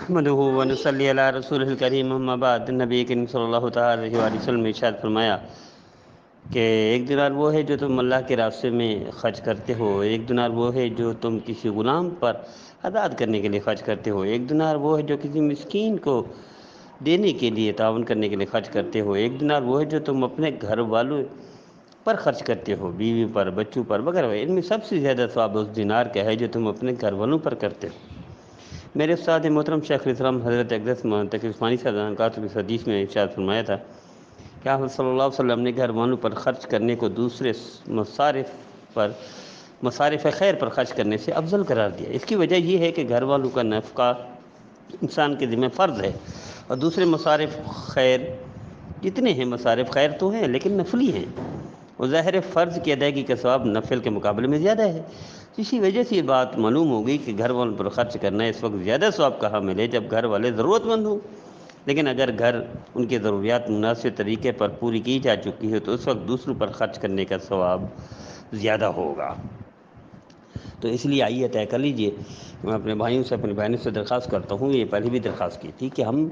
نحمدہ و نصلی علی رسول الکریم اما بعد۔ نبی کریم صلی اللہ تعالیٰ علیہ وآلہ وسلم نے ارشاد فرمایا کہ ایک دینار وہ ہے جو تم اللہ کے راستے میں خرچ کرتے ہو، ایک دینار وہ ہے جو تم کسی غلام پر آزاد کرنے کے لیے خرچ کرتے ہو، ایک دینار وہ ہے جو کسی مسکین کو دینے کے لیے تعاون کرنے کے لیے خرچ کرتے ہو، ایک دینار وہ ہے جو تم اپنے گھر والوں پر خرچ کرتے ہو، بیوی پر، بچوں پر وغیرہ۔ ان میں سب سے زیادہ ثواب اس دینار کا ہے جو تم اپنے گھر والوں پر کرتے ہو۔ میرے استاد محترم شیخ الاسلام حضرت اقدس تقی عثمانی صاحب کا اس حدیث میں ارشاد فرمایا تھا کہ آپ صلی اللہ علیہ وسلم نے گھر والوں پر خرچ کرنے کو دوسرے مصارف خیر پر خرچ کرنے سے افضل قرار دیا۔ اس کی وجہ یہ ہے کہ گھر والوں کا نفقہ انسان کے ذمہ فرض ہے، اور دوسرے مصارف خیر جتنے ہیں مصارف خیر تو ہیں لیکن نفلی ہیں، اور ظاہر فرض کی ادائیگی کا ثواب نفل کے مقابلے میں زیادہ ہے۔ اسی وجہ سے یہ بات معلوم ہوگی کہ گھر والوں پر خرچ کرنا اس وقت زیادہ ثواب کا حامل ہے جب گھر والے ضرورت مند ہوں، لیکن اگر گھر ان کی ضروریات مناسب طریقے پر پوری کی جا چکی ہے تو اس وقت دوسروں پر خرچ کرنے کا ثواب زیادہ ہوگا۔ تو اس لیے آئیے طے کر لیجئے، میں اپنے بھائیوں سے اپنی بہنوں سے درخواست کرتا ہوں، یہ پہلے بھی درخواست کی تھی کہ ہم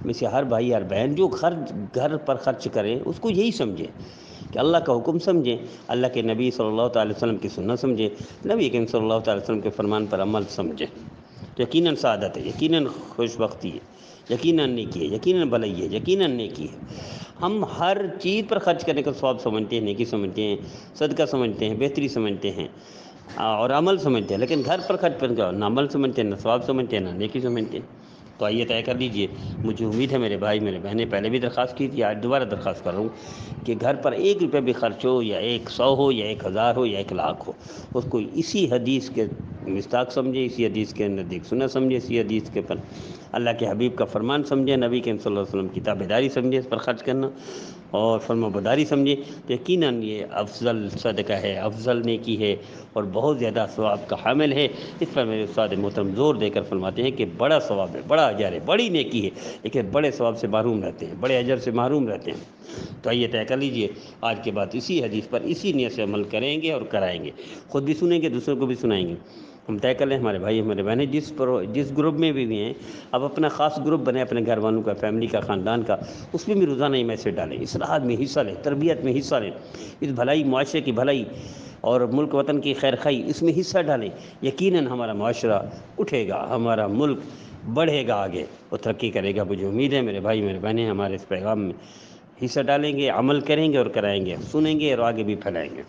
میں سے ہر بھائی ہر بہن جو گھر پر خرچ کرے اس کو یہی سمجھے کہ اللہ کا حکم سمجھیں، اللہ کے نبی صلی اللہ تعالی وسلم کی سنت سمجھیں، نبی کریم صلی اللہ تعالی وسلم کے فرمان پر عمل سمجھیں۔ یقیناً سعادت ہے، یقیناً خوش بختی ہے، یقیناً نیکی ہے، یقیناً بھلائی ہے، یقیناً نیکی ہے۔ ہم ہر چیز پر خرچ کرنے کا ثواب سمجھتے ہیں، نیکی سمجھتے ہیں، صدقہ سمجھتے ہیں، بہتری سمجھتے ہیں اور عمل سمجھتے ہیں، لیکن گھر پر خرچ کرنے نہ عمل سمجھتے ہیں، نہ ثواب سمجھتے ہیں، نہ نیکی سمجھتے ہیں۔ تو آئیے طے کر لیجئے۔ مجھے امید ہے میرے بھائی میرے بہنیں پہلے بھی درخواست کی تھی، آج دوبارہ درخواست کر رہا ہوں کہ گھر پر 1 روپے بھی خرچ ہو یا 100 ہو یا 1000 ہو یا 1,00,000 ہو، اس کو اسی حدیث کے مصداق سمجھے، اسی حدیث کے نزدیک سنت سمجھے، اسی حدیث کے پر اللہ کے حبیب کا فرمان سمجھے، نبی کے صلی اللہ علیہ وسلم کی تابعداری سمجھے، اس پر خرچ کرنا اور فرمانبرداری سمجھے، یقیناً یہ افضل صدقہ ہے، افضل نیکی ہے اور بہت زیادہ ثواب کا حامل ہے۔ اس پر میرے استاد محترم زور دے کر فرماتے ہیں کہ بڑا ثواب ہے، بڑا اجر ہے، بڑی نیکی ہے، لیکن بڑے ثواب سے محروم رہتے ہیں، بڑے اجر سے محروم رہتے ہیں۔ تو آئیے طے کر لیجئے، آج کے بعد اسی حدیث پر اسی نیت سے عمل کریں گے اور کرائیں گے، خود بھی سنیں گے، دوسروں کو بھی سنائیں گے۔ ہم طے کر لیں، ہمارے بھائی ہمارے بہنیں جس گروپ میں بھی ہیں، اب اپنا خاص گروپ بنے اپنے گھر والوں کا، فیملی کا، خاندان کا، اس میں بھی روزانہ یہ میسیج ڈالیں، اصلاحات میں حصہ لیں، تربیت میں حصہ لیں، اس بھلائی معاشرے کی بھلائی اور ملک وطن کی خیر خواہی اس میں حصہ ڈالیں۔ یقیناً ہمارا معاشرہ اٹھے گا، ہمارا ملک بڑھے گا، آگے اور ترقی کرے گا۔ مجھے امید ہے میرے بھائی میرے بہنیں ہمارے اس پیغام میں حصہ ڈالیں گے، عمل کریں گے اور کرائیں گے، سنیں گے اور آگے بھی پھیلائیں گے۔